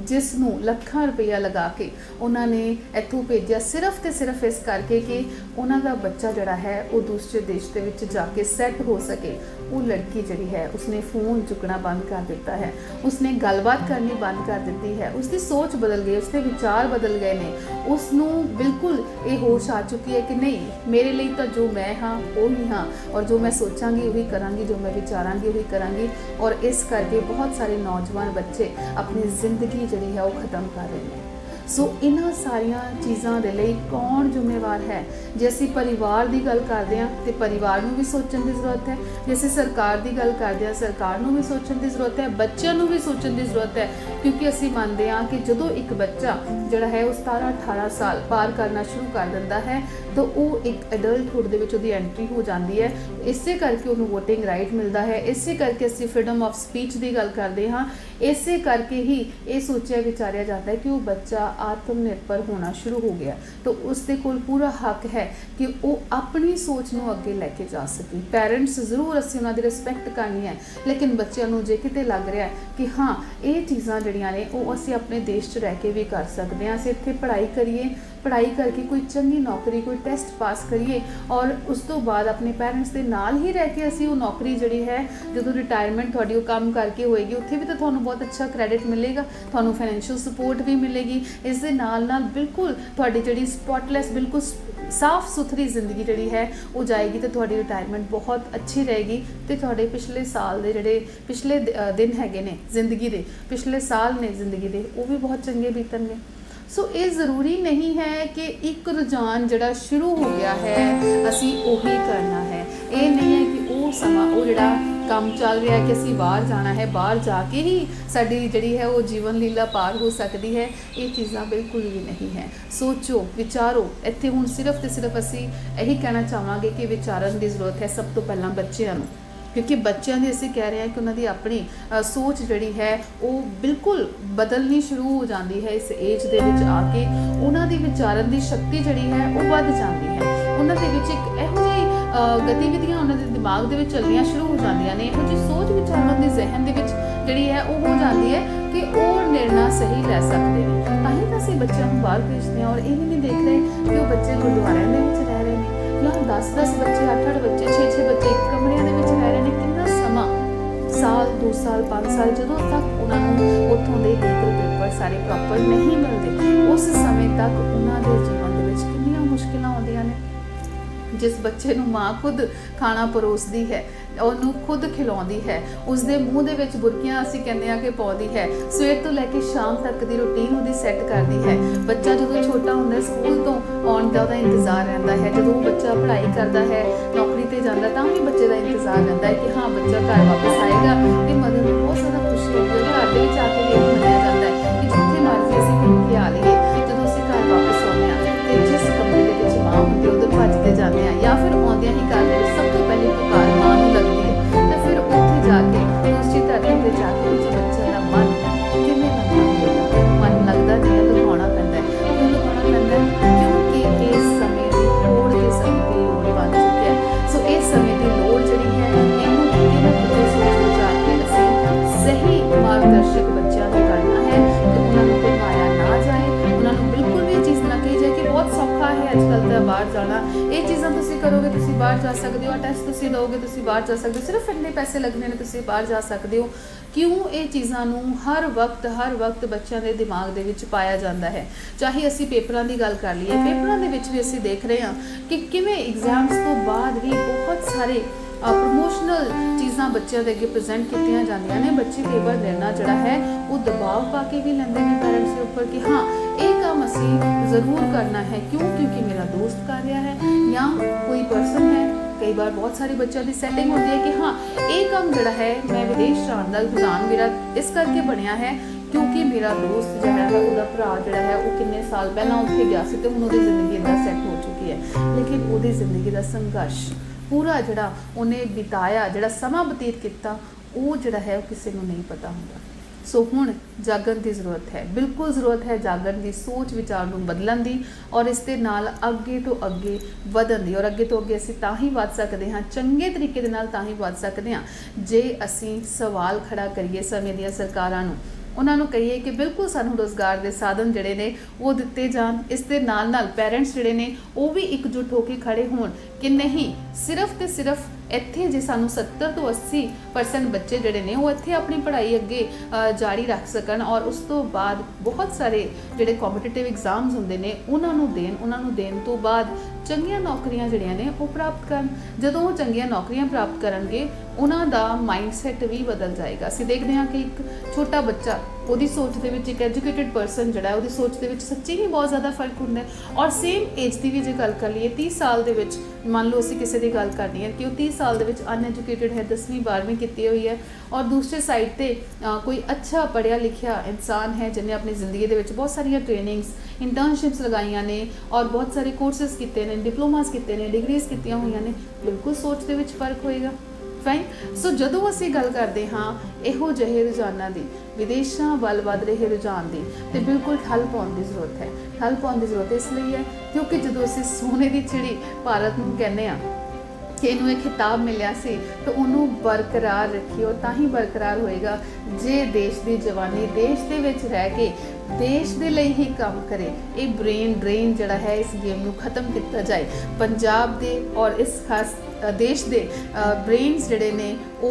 ਜਿਸ ਨੂੰ ਲੱਖਾਂ ਰੁਪਈਆ ਲਗਾ ਕੇ ਉਹਨਾਂ ਨੇ ਇੱਥੋਂ ਭੇਜਿਆ ਸਿਰਫ ਤੇ ਸਿਰਫ ਇਸ ਕਰਕੇ ਕਿ ਉਹਨਾਂ ਦਾ ਬੱਚਾ ਜਿਹੜਾ ਹੈ ਉਹ ਦੂਸਰੇ ਦੇਸ਼ ਦੇ ਵਿੱਚ ਜਾ ਕੇ ਸੈੱਟ ਹੋ ਸਕੇ, ਉਹ ਲੜਕੀ ਜਿਹੜੀ ਹੈ ਉਸਨੇ ਫ਼ੋਨ ਚੁੱਕਣਾ ਬੰਦ ਕਰ ਦਿੱਤਾ ਹੈ, ਉਸਨੇ ਗੱਲਬਾਤ ਕਰਨੀ ਬੰਦ ਕਰ ਦਿੱਤੀ ਹੈ, ਉਸਦੀ ਸੋਚ ਬਦਲ ਗਈ, ਉਸਦੇ ਵਿਚਾਰ ਬਦਲ ਗਏ ਨੇ, ਉਸ ਨੂੰ ਬਿਲਕੁਲ ਇਹ ਹੋਸ਼ ਆ ਚੁੱਕੀ ਹੈ ਕਿ ਨਹੀਂ, ਮੇਰੇ ਲਈ ਤਾਂ ਜੋ ਮੈਂ ਹਾਂ ਉਹੀ ਹਾਂ, ਔਰ ਜੋ ਮੈਂ ਸੋਚਾਂਗੀ ਉਹੀ ਕਰਾਂਗੀ, ਜੋ ਮੈਂ ਵਿਚਾਰਾਂਗੀ ਉਹੀ ਕਰਾਂਗੀ। ਔਰ ਇਸ ਕਰਕੇ ਬਹੁਤ ਸਾਰੇ ਨੌਜਵਾਨ ਬੱਚੇ ਆਪਣੀ ਜ਼ਿੰਦਗੀ ਜਿਹੜੀ ਹੈ ਉਹ ਖਤਮ ਕਰ ਰਹੇ ਨੇ। ਸੋ ਇਹਨਾਂ ਸਾਰੀਆਂ ਚੀਜ਼ਾਂ ਦੇ ਲਈ ਕੌਣ ਜ਼ਿੰਮੇਵਾਰ ਹੈ? ਜੇ ਅਸੀਂ ਪਰਿਵਾਰ ਦੀ ਗੱਲ ਕਰਦੇ ਹਾਂ ਤੇ ਪਰਿਵਾਰ ਨੂੰ ਵੀ ਸੋਚਣ ਦੀ ਜ਼ਰੂਰਤ ਹੈ, ਜੇ ਅਸੀਂ ਸਰਕਾਰ ਦੀ ਗੱਲ ਕਰਦੇ ਹਾਂ ਸਰਕਾਰ ਨੂੰ ਵੀ ਸੋਚਣ ਦੀ ਜ਼ਰੂਰਤ ਹੈ, ਬੱਚਿਆਂ ਨੂੰ ਵੀ ਸੋਚਣ ਦੀ ਜ਼ਰੂਰਤ ਹੈ, ਕਿਉਂਕਿ ਅਸੀਂ ਮੰਨਦੇ ਹਾਂ ਕਿ ਜਦੋਂ ਇੱਕ ਬੱਚਾ ਜਿਹੜਾ ਹੈ ਉਹ 17-18 ਸਾਲ ਪਾਰ ਕਰਨਾ ਸ਼ੁਰੂ ਕਰ ਦਿੰਦਾ ਹੈ ਤਾਂ ਉਹ ਇੱਕ ਐਡਲਟਹੁੱਡ ਦੇ ਵਿੱਚ ਉਹਦੀ ਐਂਟਰੀ ਹੋ ਜਾਂਦੀ ਹੈ। ਇਸੇ ਕਰਕੇ ਉਹਨੂੰ ਵੋਟਿੰਗ ਰਾਈਟ ਮਿਲਦਾ ਹੈ, ਇਸੇ ਕਰਕੇ ਅਸੀਂ ਫਰੀडम ਆਫ ਸਪੀਚ ਦੀ ਗੱਲ ਕਰਦੇ ਹਾਂ, ਇਸੇ ਕਰਕੇ ਹੀ ਇਹ ਸੋਚਿਆ ਵਿਚਾਰਿਆ ਜਾਂਦਾ ਹੈ ਕਿ ਉਹ ਬੱਚਾ ਆਤਮ ਨਿਰਭਰ ਹੋਣਾ ਸ਼ੁਰੂ ਹੋ ਗਿਆ ਤਾਂ ਉਸ ਦੇ ਕੋਲ ਪੂਰਾ ਹੱਕ ਹੈ ਕਿ ਉਹ ਆਪਣੀ ਸੋਚ ਨੂੰ ਅੱਗੇ ਲੈ ਕੇ ਜਾ ਸਕੇ। ਪੈਰੈਂਟਸ ਜ਼ਰੂਰ ਅਸੀਂ ਉਹਨਾਂ ਦੀ ਰਿਸਪੈਕਟ ਕਰਨੀ ਹੈ, ਲੇਕਿਨ ਬੱਚਿਆਂ ਨੂੰ ਜੇ ਕਿਤੇ ਲੱਗ ਰਿਹਾ ਕਿ ਹਾਂ ਇਹ ਚੀਜ਼ਾਂ ਜਿਹੜੀਆਂ ਨੇ ਉਹ ਅਸੀਂ ਆਪਣੇ ਦੇਸ਼ 'ਚ ਰਹਿ ਕੇ ਵੀ ਕਰ ਸਕਦੇ ਹਾਂ, ਅਸੀਂ ਇੱਥੇ ਪੜ੍ਹਾਈ ਕਰੀਏ, ਪੜ੍ਹਾਈ ਕਰਕੇ ਕੋਈ ਚੰਗੀ ਨੌਕਰੀ, ਕੋਈ ਟੈਸਟ ਪਾਸ ਕਰੀਏ, ਔਰ ਉਸ ਤੋਂ ਬਾਅਦ ਆਪਣੇ ਪੈਰੈਂਟਸ ਦੇ ਨਾਲ ਹੀ ਰਹਿ ਕੇ ਅਸੀਂ ਉਹ ਨੌਕਰੀ ਜਿਹੜੀ ਹੈ ਜਦੋਂ ਰਿਟਾਇਰਮੈਂਟ ਤੁਹਾਡੀ ਉਹ ਕੰਮ ਕਰਕੇ ਹੋਏਗੀ ਉੱਥੇ ਵੀ ਤਾਂ ਤੁਹਾਨੂੰ ਬਹੁਤ ਅੱਛਾ ਕ੍ਰੈਡਿਟ ਮਿਲੇਗਾ, ਤੁਹਾਨੂੰ ਫਾਈਨੈਂਸ਼ੀਅਲ ਸਪੋਰਟ ਵੀ ਮਿਲੇਗੀ। ਇਸ ਦੇ ਨਾਲ ਬਿਲਕੁਲ ਤੁਹਾਡੀ ਜਿਹੜੀ ਸਪੌਟਲੈਸ, ਬਿਲਕੁਲ ਸਾਫ਼ ਸੁਥਰੀ ਜ਼ਿੰਦਗੀ ਜਿਹੜੀ ਹੈ ਉਹ ਜਾਏਗੀ ਤੇ ਤੁਹਾਡੀ ਰਿਟਾਇਰਮੈਂਟ ਬਹੁਤ ਅੱਛੀ ਰਹੇਗੀ ਤੇ ਤੁਹਾਡੇ ਪਿਛਲੇ ਸਾਲ ਦੇ ਜਿਹੜੇ ਪਿਛਲੇ ਦਿਨ ਹੈਗੇ ਨੇ ਜ਼ਿੰਦਗੀ ਦੇ, ਪਿਛਲੇ ਸਾਲ ਨੇ ਜ਼ਿੰਦਗੀ ਦੇ, ਉਹ ਵੀ ਬਹੁਤ ਚੰਗੇ ਬੀਤਣਗੇ। ਸੋ ਇਹ ਜ਼ਰੂਰੀ ਨਹੀਂ ਹੈ ਕਿ ਇੱਕ ਰੁਝਾਨ ਜਿਹੜਾ ਸ਼ੁਰੂ ਹੋ ਗਿਆ ਹੈ ਅਸੀਂ ਉਹੀ ਕਰਨਾ ਹੈ। ਇਹ ਨਹੀਂ ਹੈ ਕਿ ਉਹ ਸਮਾਂ, ਉਹ ਜਿਹੜਾ ਕੰਮ ਚੱਲ ਰਿਹਾ ਹੈ ਕਿ ਅਸੀਂ ਬਾਹਰ ਜਾਣਾ ਹੈ, ਬਾਹਰ ਜਾ ਕੇ ਹੀ ਸਾਡੀ ਜਿਹੜੀ ਹੈ ਉਹ ਜੀਵਨ ਲੀਲਾ ਪਾਰ ਹੋ ਸਕਦੀ ਹੈ। ਇਹ ਚੀਜ਼ਾਂ ਬਿਲਕੁਲ ਵੀ ਨਹੀਂ ਹੈ। ਸੋਚੋ, ਵਿਚਾਰੋ। ਇੱਥੇ ਹੁਣ ਸਿਰਫ ਤੇ ਸਿਰਫ ਅਸੀਂ ਇਹੀ ਕਹਿਣਾ ਚਾਹਾਂਗੇ ਕਿ ਵਿਚਾਰਨ ਦੀ ਜ਼ਰੂਰਤ ਹੈ ਸਭ ਤੋਂ ਪਹਿਲਾਂ ਬੱਚਿਆਂ ਨੂੰ, ਕਿਉਂਕਿ ਬੱਚਿਆਂ ਦੀ ਅਸੀਂ ਕਹਿ ਰਹੇ ਹਾਂ ਕਿ ਉਹਨਾਂ ਦੀ ਆਪਣੀ ਸੋਚ ਜਿਹੜੀ ਹੈ ਉਹ ਬਿਲਕੁਲ ਬਦਲਣੀ ਸ਼ੁਰੂ ਹੋ ਜਾਂਦੀ ਹੈ ਇਸ ਏਜ ਦੇ ਵਿੱਚ ਆ ਕੇ। ਉਹਨਾਂ ਦੀ ਵਿਚਾਰਨ ਦੀ ਸ਼ਕਤੀ ਜਿਹੜੀ ਹੈ ਉਹ ਵੱਧ ਜਾਂਦੀ ਹੈ, ਉਹਨਾਂ ਦੇ ਵਿੱਚ ਇੱਕ ਇਹੋ ਜਿਹੀ ਗਤੀਵਿਧੀਆਂ ਉਹਨਾਂ ਦੇ ਦਿਮਾਗ ਦੇ ਵਿੱਚ ਚੱਲਣੀਆਂ ਸ਼ੁਰੂ ਹੋ ਜਾਂਦੀਆਂ ਨੇ, ਇਹੋ ਜਿਹੀ ਸੋਚ ਵਿਚਾਰਨ ਦੀ ਜ਼ਿਹਨ ਦੇ ਵਿੱਚ ਜਿਹੜੀ ਹੈ ਉਹ ਹੋ ਜਾਂਦੀ ਹੈ ਕਿ ਉਹ ਨਿਰਣਾ ਸਹੀ ਲੈ ਸਕਦੇ ਨੇ। ਤਾਂ ਹੀ ਤਾਂ ਅਸੀਂ ਬੱਚਿਆਂ ਨੂੰ ਬਾਹਰ ਭੇਜਦੇ ਹਾਂ, ਔਰ ਇਹ ਵੀ ਨਹੀਂ ਦੇਖ ਰਹੇ ਕਿ ਉਹ ਬੱਚੇ ਗੁਰਦੁਆਰਿਆਂ ਦੇ ਵਿੱਚ ਰਹਿ ਰਹੇ ਨੇ ਜਾਂ 10-10 ਬੱਚੇ, 8-8 ਬੱਚੇ, 6-6 ਬੱਚੇ ਇੱਕ ਕਮਰਿਆਂ ਦੇ ਵਿੱਚ ਰਹਿ ਰਹੇ ਨੇ। ਕਿੰਨਾ ਸਮਾਂ, ਸਾਲ, 2 ਸਾਲ, 5 ਸਾਲ, ਜਦੋਂ ਤੱਕ ਉਹਨਾਂ ਨੂੰ ਉੱਥੋਂ ਦੇ ਲੀਗਲ ਪੇਪਰ ਸਾਰੇ ਪ੍ਰੋਪਰ ਨਹੀਂ ਮਿਲਦੇ, ਉਸ ਸਮੇਂ ਤੱਕ ਉਹਨਾਂ ਦੇ ਜੀਵਨ ਦੇ ਵਿੱਚ ਕਿੰਨੀਆਂ ਮੁਸ਼ਕਿਲਾਂ ਆਉਂਦੀਆਂ ਨੇ। ਜਿਸ ਬੱਚੇ ਨੂੰ ਮਾਂ ਖੁਦ ਖਾਣਾ ਪਰੋਸਦੀ ਹੈ, ਉਹਨੂੰ ਖੁਦ ਖਿਲਾਉਂਦੀ ਹੈ, ਉਸਦੇ ਮੂੰਹ ਦੇ ਵਿੱਚ ਬੁਰਕੀਆਂ ਅਸੀਂ ਕਹਿੰਦੇ ਹਾਂ ਕਿ ਪਾਉਂਦੀ ਹੈ, ਸਵੇਰ ਤੋਂ ਲੈ ਕੇ ਸ਼ਾਮ ਤੱਕ ਦੀ ਰੂਟੀਨ ਉਹਦੀ ਸੈੱਟ ਕਰਦੀ ਹੈ। ਬੱਚਾ ਜਦੋਂ ਛੋਟਾ ਹੁੰਦਾ ਸਕੂਲ ਤੋਂ ਆਉਣ ਦਾ ਉਹਦਾ ਇੰਤਜ਼ਾਰ ਰਹਿੰਦਾ ਹੈ, ਜਦੋਂ ਬੱਚਾ ਪੜ੍ਹਾਈ ਕਰਦਾ ਹੈ, ਨੌਕਰੀ ਤੇ ਜਾਂਦਾ ਤਾਂ ਵੀ ਬੱਚੇ ਦਾ ਇੰਤਜ਼ਾਰ ਰਹਿੰਦਾ ਹੈ ਕਿ ਹਾਂ ਬੱਚਾ ਘਰ ਵਾਪਸ ਆਏਗਾ ਤੇ ਮਦਰ ਨੂੰ ਬਹੁਤ ਜ਼ਿਆਦਾ ਖੁਸ਼ੀ ਹੁੰਦੀ ਹੈ। ਘਰ ਦੇ ਵਿੱਚ ਆ ਕੇ ਇਹ ਮੰਨਿਆ ਜਾਂਦਾ ਹੈ ਕਿ ਜਿੱਥੇ ਮਰਜ਼ੀ ਅਸੀਂ ਘੁੰਮ ਕੇ ਆ ਲਈਏ, ਜਦੋਂ ਅਸੀਂ ਘਰ ਵਾਪਸ ਆਉਂਦੇ ਹਾਂ ਤੇ ਜਿਸ ਕਮਰੇ ਦੇ ਵਿੱਚ ਮਾਂ ਹੁੰਦੀ ਉਧਰ ਭੱਜਦੇ ਜਾਂਦੇ ਹਾਂ, ਜਾਂ ਫਿਰ ਆਉਂਦਿਆਂ ਹੀ ਘਰ ਦੇ ਵਿੱਚ ਸਭ ਤੋਂ ਪਹਿਲੀ ਪੁਕਾਰ ਮਾਂ ਨੂੰ ਲੱਗਦੀ ਹੈ ਤੇ ਫਿਰ ਉੱਥੇ ਜਾ ਕੇ ਉਸੀ ਧਰਤੀ ਤੇ ਜਾ ਕੇ ਉਸ ਬੱਚੇ ਦਾ ਮਨ ਕਿਵੇਂ ਲੱਗਦਾ ਹੋਵੇਗਾ। ਮਨ अजकल तो बाहर जाना, ये चीज़ां तुसीं करोगे तुसीं बाहर जा सकते हो, टैस्ट तुसीं दोगे तुसीं बाहर जा सकते हो, सिर्फ इन्ने पैसे लगने ने तुसीं बाहर जा सकते हो। क्यों ये चीज़ां नूं हर वक्त बच्चों के दिमाग दे विच पाया जाता है। चाहे असी पेपरां की गल कर लीए, पेपरां दे विच भी असी देख रहे हैं कि किवें एग्जाम्स तो बाद भी बहुत सारे प्रमोशनल चीज़ां बच्चों के अगे प्रजेंट कीतियां जांदियां ने। बच्चे कई बार निर्णय जिहड़ा है वो दबाव पा के भी लैंदे ने पेरेंट्स के ऊपर कि हाँ ये काम असी ज़रूर करना है, क्यों क्योंकि मेरा दोस्त कर रहा है या कोई पर्सन है। कई बार बहुत सारे बच्चों की सैटिंग होती है कि हाँ ये काम जिहड़ा है मैं विदेश जाण दा रुझान मेरा इस करके बनया है क्योंकि मेरा दोस्त जिहड़ा है उहदा भरा जिहड़ा है वो किन्ने साल पहला उत्थे गया सी ते हुण उहदी जिंदगी इदां सैट हो चुकी है। लेकिन उहदी जिंदगी का संघर्ष पूरा जिहड़ा उन्हें बिताया, जिहड़ा समा बतीत किया, वो जिहड़ा है वो किसी को नहीं पता होंदा। सो हुण जागण की जरूरत है, बिल्कुल जरूरत है जागण की, सोच विचार नूं बदलण दी और इस दे नाल अगे तो अगे वधण दी। और अगे तो अगे असीं तां ही वध सकदे हां, चंगे तरीके दे नाल तां ही वध सकदे हां जे असीं सवाल खड़ा करिए समय दीआं सरकारां नूं, उन्होंने कहिए कि बिल्कुल सानू रोज़गार के साधन जिहड़े ने वो दिते जान। इस दे नाल नाल पेरेंट्स जिहड़े ने वो भी एकजुट होकर खड़े होण कि नहीं सिर्फ तो सिर्फ इत्थे जे सानू 70 तो 80% बच्चे जिहड़े ने वो इत्थे अपनी पढ़ाई अगे जारी रख सकन और उस तो बाद बहुत सारे जिहड़े कॉम्पीटिटिव एग्जाम्स हुंदे ने उन्होंने देण तो बाद चंगियां नौकरियां जिहड़ियां ने वो प्राप्त करन। जदों वो चंगियां नौकरियां प्राप्त करनगे उन्हां दा माइंडसैट भी बदल जाएगा। असीं देखदे हां कि एक छोटा बच्चा ਉਹਦੀ सोच ਦੇ ਵਿੱਚ एक एजुकेटेड परसन ਜਿਹੜਾ ਉਹਦੀ सोच ਦੇ ਵਿੱਚ सच्ची ही बहुत ज़्यादा फर्क ਹੁੰਦਾ है। और सेम एज की भी जे गल कर लीए 30 साल ਦੇ ਵਿੱਚ मान लो ਅਸੀਂ ਕਿਸੇ ਦੀ ਗੱਲ ਕਰਨੀ ਹੈ कि वो 30 साल ਦੇ ਵਿੱਚ अनएजुकेटेड है, 10वीं 12वीं ਕੀਤੀ ਹੋਈ है और दूसरे साइड ਤੇ कोई अच्छा पढ़िया लिखिया इंसान है जिन्हें अपनी जिंदगी ਦੇ ਵਿੱਚ बहुत सारिया ट्रेनिंग्स इंटर्नशिप्स लगाइया ने और बहुत सारे कोर्सेस किए ने, डिप्लोमास किए ने, डिग्रीज कीतियां हुई ने, बिल्कुल सोच ਦੇ ਵਿੱਚ फर्क होएगा। फाइन। सो जदों असीं गल करते हाँ इहो ਜਿਹੇ रुझानों की, विदेशों वाल वध रहे रुझान की, तो बिल्कुल ठल पाउण की जरूरत है। ठल पाउण की जरूरत इसलिए है क्योंकि जदों असीं सोने की चिड़ी भारत नूं कहने आ कि इनू एक खिताब मिलिया सी तो उन्होंने बरकरार रखिए और तां ही बरकरार होएगा जे देश की जवानी देश दे विच रह के देश दे लई ही काम करे। ये ब्रेन ड्रेन जिहड़ा है इस गेम नूं खत्म किया जाए। पंजाब दे और इस खास देश दे ब्रेन्स जिहड़े ने वो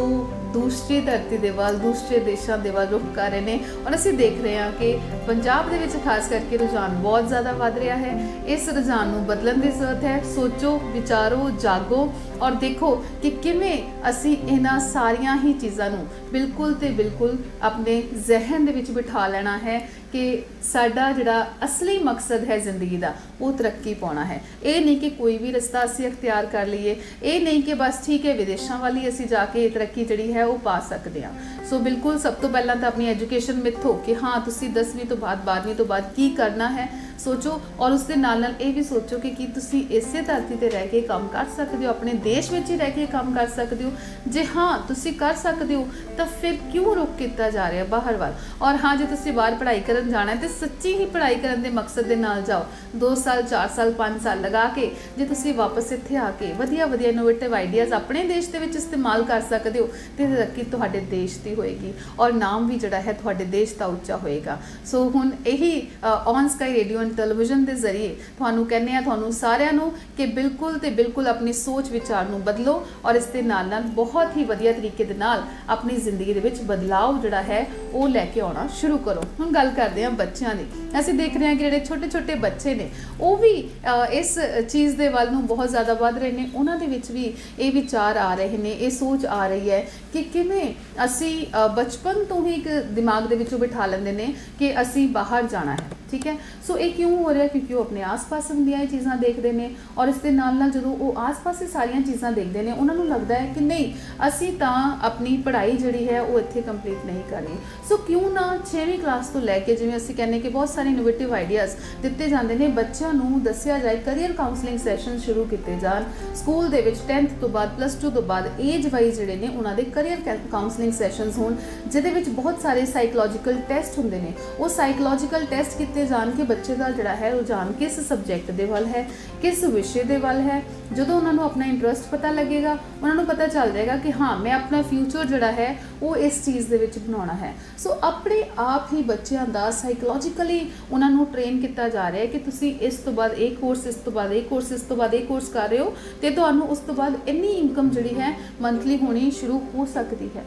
दूसरी धरती दे वाल दूसरे देशों के वाल रुख कर रहे हैं और असीं देख रहे हैं कि पंजाब दे विच खास करके रुझान बहुत ज़्यादा वध रहा है। इस रुझान नूं बदलण की जरूरत है। सोचो विचारो जागो और देखो कि किवें असीं इन्हां सारियां ही चीज़ां नूं बिल्कुल ते बिल्कुल अपने जहन दे विच बिठा लेना है कि साडा जिहड़ा असली मकसद है जिंदगी का वो तरक्की पाउणा है। ये नहीं कि कोई भी रस्ता असीं अख्तियार कर लीए, ये नहीं कि बस ठीक है विदेशों वाल ही असीं जाके तरक्की जिहड़ी है वो पा सकते हैं। सो बिल्कुल सब तो पहला तो अपनी एजुकेशन मिथो कि हाँ तुसीं 10वीं तो बाद 12वीं तो बाद की करना है सोचो और उसके नाल नाल ये भी सोचो कि तुसीं इसे धरती ते रह के काम कर सकते हो, अपने देश में ही रह के काम कर सकते हो। जे हाँ तुसीं कर सकते हो तो फिर क्यों रुक किया जा रहा है बाहर वाल। और हाँ जो तुसीं बाहर पढ़ाई करन जाना है तो सच्ची ही पढ़ाई करन दे मकसद दे नाल जाओ। 2 साल 4 साल 5 साल लगा के जे तुसीं वापस इत्थे आके वधिया वधिया इनोवेटिव आइडियाज़ अपने देश दे विच इस्तेमाल कर सकते हो तो तरक्की तुहाडे देश की होएगी और नाम भी जिहड़ा है तुहाडे देश का उच्चा होएगा। सो हुण यही on sky radio and television के जरिए तुहानूं कहने आ तुहानूं सारिआं नूं कि बिल्कुल ते बिल्कुल अपनी सोच विचार नूं बदलो और इस दे नाल नाल बहुत ही वधिया तरीके दे नाल अपनी जिंदगी दे विच बदलाव जिहड़ा है वो लैके आउणा शुरू करो। हुण गल करदे हां बच्चिआं दी। असीं देख रहे हैं कि जिहड़े छोटे छोटे बच्चे ने वो भी इस चीज़ दे वल नूं बहुत ज़्यादा वध रहे हैं। उन्हां दे विच भी ये विचार आ रहे हैं, ये सोच आ रही है कि किवें असीं बचपन तो ही एक दिमाग दे विचों बिठा लैंदे ने कि असीं बाहर जाना है। ठीक है। सो ये क्यों हो रहा है क्योंकि वो अपने आस पास होंदियां ये चीज़ां देखते हैं और इस दे नाल नाल जदों वो आस पास ये सारियां चीज़ां देखते हैं उन्होंने लगता है कि नहीं असीं तां अपनी पढ़ाई जिहड़ी है वो इत्थे कंप्लीट नहीं करनी। सो क्यों ना 6वीं क्लास तो लैके जिवें असीं कहने कि बहुत सारे इनोवेटिव आइडियाज़ दिते जाते हैं बच्चों नूं दस्सिया जाए, करियर काउंसलिंग सैशन शुरू किए जान स्कूल दे विच 10th तो बाद +2 तो बाद एज वाइज जिहड़े ने उन्हां दे करियर काउंसलिंग सैशनस होण जिहदे विच बहुत सारे साइकोलॉजिकल टैसट हुंदे ने। वो साइकोलॉजिकल टैसट किए जान कि बच्चे का ਕੱਲ੍ਹ ਜਿਹੜਾ ਹੈ ਰੁਝਾਨ ਕਿਸ ਸਬਜੈਕਟ ਦੇ ਵੱਲ ਹੈ, ਕਿਸ ਵਿਸ਼ੇ ਦੇ ਵੱਲ ਹੈ। ਜਦੋਂ ਉਹਨਾਂ ਨੂੰ ਆਪਣਾ ਇੰਟਰਸਟ ਪਤਾ ਲੱਗੇਗਾ, ਉਹਨਾਂ ਨੂੰ ਪਤਾ ਚੱਲ ਜਾਏਗਾ ਕਿ ਹਾਂ ਮੈਂ ਆਪਣਾ ਫਿਊਚਰ ਜਿਹੜਾ ਹੈ ਉਹ ਇਸ ਚੀਜ਼ ਦੇ ਵਿੱਚ ਬਣਾਉਣਾ ਹੈ। ਸੋ ਆਪਣੇ ਆਪ ਹੀ ਬੱਚਿਆਂ ਦਾ ਸਾਈਕੋਲੋਜੀਕਲੀ ਉਹਨਾਂ ਨੂੰ ਟ੍ਰੇਨ ਕੀਤਾ ਜਾ ਰਿਹਾ ਹੈ ਕਿ ਤੁਸੀਂ ਇਸ ਤੋਂ ਬਾਅਦ ਇਹ ਕੋਰਸ, ਇਸ ਤੋਂ ਬਾਅਦ ਇਹ ਕੋਰਸ, ਇਸ ਤੋਂ ਬਾਅਦ ਇਹ ਕੋਰਸ ਕਰ ਰਹੇ ਹੋ ਤੇ ਤੁਹਾਨੂੰ ਉਸ ਤੋਂ ਬਾਅਦ ਇੰਨੀ ਇਨਕਮ ਜਿਹੜੀ ਹੈ ਮੰਥਲੀ ਹੋਣੀ ਸ਼ੁਰੂ ਹੋ ਸਕਦੀ ਹੈ।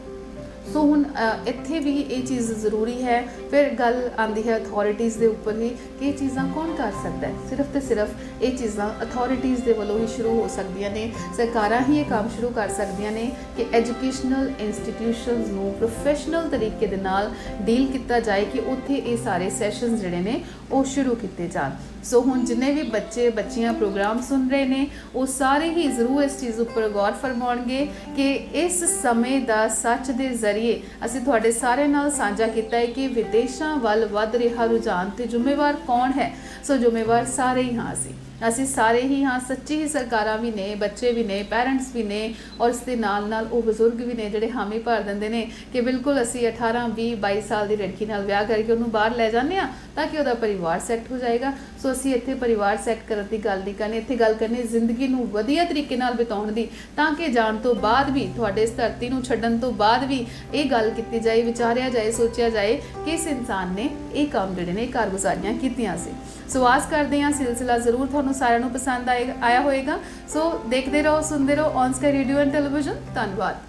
ਸੋ ਹੁਣ ਇੱਥੇ ਵੀ ਇਹ ਚੀਜ਼ ਜ਼ਰੂਰੀ ਹੈ। ਫਿਰ ਗੱਲ ਆਉਂਦੀ ਹੈ ਅਥਾਰਟੀਜ਼ ਦੇ ਉੱਪਰ ਹੀ ਕਿ ਇਹ ਚੀਜ਼ਾਂ ਕੌਣ ਕਰ ਸਕਦਾ ਹੈ। ਸਿਰਫ ਤੇ ਸਿਰਫ ਇਹ ਚੀਜ਼ਾਂ ਅਥਾਰਟੀਜ਼ ਦੇ ਵੱਲੋਂ ਹੀ ਸ਼ੁਰੂ ਹੋ ਸਕਦੀਆਂ ਨੇ। ਸਰਕਾਰਾਂ ਹੀ ਇਹ ਕੰਮ ਸ਼ੁਰੂ ਕਰ ਸਕਦੀਆਂ ਨੇ ਕਿ ਐਜੂਕੇਸ਼ਨਲ ਇੰਸਟੀਟਿਊਸ਼ਨਸ ਨੂੰ ਪ੍ਰੋਫੈਸ਼ਨਲ ਤਰੀਕੇ ਦੇ ਨਾਲ ਡੀਲ ਕੀਤਾ ਜਾਏ ਕਿ ਉੱਥੇ ਇਹ ਸਾਰੇ ਸੈਸ਼ਨਸ ਜਿਹੜੇ ਨੇ ਉਹ ਸ਼ੁਰੂ ਕੀਤੇ ਜਾਣ। ਸੋ ਹੁਣ ਜਿੰਨੇ ਵੀ ਬੱਚੇ ਬੱਚੀਆਂ ਪ੍ਰੋਗਰਾਮ ਸੁਣ ਰਹੇ ਨੇ ਉਹ ਸਾਰੇ ਹੀ ਜ਼ਰੂਰ ਇਸ ਚੀਜ਼ ਉੱਪਰ ਗੌਰ ਫਰਮਾਉਣਗੇ ਕਿ ਇਸ ਸਮੇਂ ਦਾ ਸੱਚ ਦੇ ਜ਼ਰੀਏ ਅਸੀਂ ਤੁਹਾਡੇ ਸਾਰਿਆਂ ਨਾਲ ਸਾਂਝਾ ਕੀਤਾ ਹੈ ਕਿ ਵਿਦੇਸ਼ਾਂ ਵੱਲ ਵੱਧ ਰਿਹਾ ਰੁਝਾਨ ਤੇ ਜ਼ਿੰਮੇਵਾਰ ਕੌਣ ਹੈ। ਸੋ ਜ਼ਿੰਮੇਵਾਰ ਸਾਰੇ ਹੀ ਹਾਂ ਅਸੀਂ ਸਾਰੇ ਹੀ ਹਾਂ। ਸੱਚੀ ਹੀ ਸਰਕਾਰਾਂ ਵੀ ਨੇ, ਬੱਚੇ ਵੀ ਨੇ, ਪੈਰੈਂਟਸ ਵੀ ਨੇ ਔਰ ਇਸ ਦੇ ਨਾਲ ਉਹ ਬਜ਼ੁਰਗ ਵੀ ਨੇ ਜਿਹੜੇ ਹਾਮੀ ਭਰ ਦਿੰਦੇ ਨੇ ਕਿ ਬਿਲਕੁਲ ਅਸੀਂ 18, 20, 22 ਸਾਲ ਦੀ ਲੜਕੀ ਨਾਲ ਵਿਆਹ ਕਰਕੇ ਉਹਨੂੰ ਬਾਹਰ ਲੈ ਜਾਂਦੇ ਹਾਂ ਤਾਂ ਕਿ ਉਹਦਾ ਪਰਿਵਾਰ ਸੈੱਟ ਹੋ ਜਾਏਗਾ। ਸੋ ਅਸੀਂ ਇੱਥੇ ਪਰਿਵਾਰ ਸੈੱਟ ਕਰਨ ਦੀ ਗੱਲ ਨਹੀਂ ਕਰਨੀ, ਇੱਥੇ ਗੱਲ ਕਰਨੀ ਜ਼ਿੰਦਗੀ ਨੂੰ ਵਧੀਆ ਤਰੀਕੇ ਨਾਲ ਬਿਤਾਉਣ ਦੀ, ਤਾਂ ਕਿ ਜਾਣ ਤੋਂ ਬਾਅਦ ਵੀ ਤੁਹਾਡੇ ਇਸ ਧਰਤੀ ਨੂੰ ਛੱਡਣ ਤੋਂ ਬਾਅਦ ਵੀ ਇਹ ਗੱਲ ਕੀਤੀ ਜਾਏ, ਵਿਚਾਰਿਆ ਜਾਏ, ਸੋਚਿਆ ਜਾਏ ਕਿ ਇਸ ਇਨਸਾਨ ਨੇ ਇਹ ਕੰਮ ਜਿਹੜੇ ਨੇ ਕਾਰਗੁਜ਼ਾਰੀਆਂ ਕੀਤੀਆਂ ਸੀ। ਸੋ ਆਸ ਕਰਦੇ ਹਾਂ ਸਿਲਸਿਲਾ ਜ਼ਰੂਰ ਤੁਹਾਨੂੰ ਸਾਰਿਆਂ ਨੂੰ ਪਸੰਦ ਆਇਆ ਹੋਏਗਾ। ਸੋ ਦੇਖਦੇ ਰਹੋ, ਸੁਣਦੇ ਰਹੋ on sky radio and television. ਧੰਨਵਾਦ।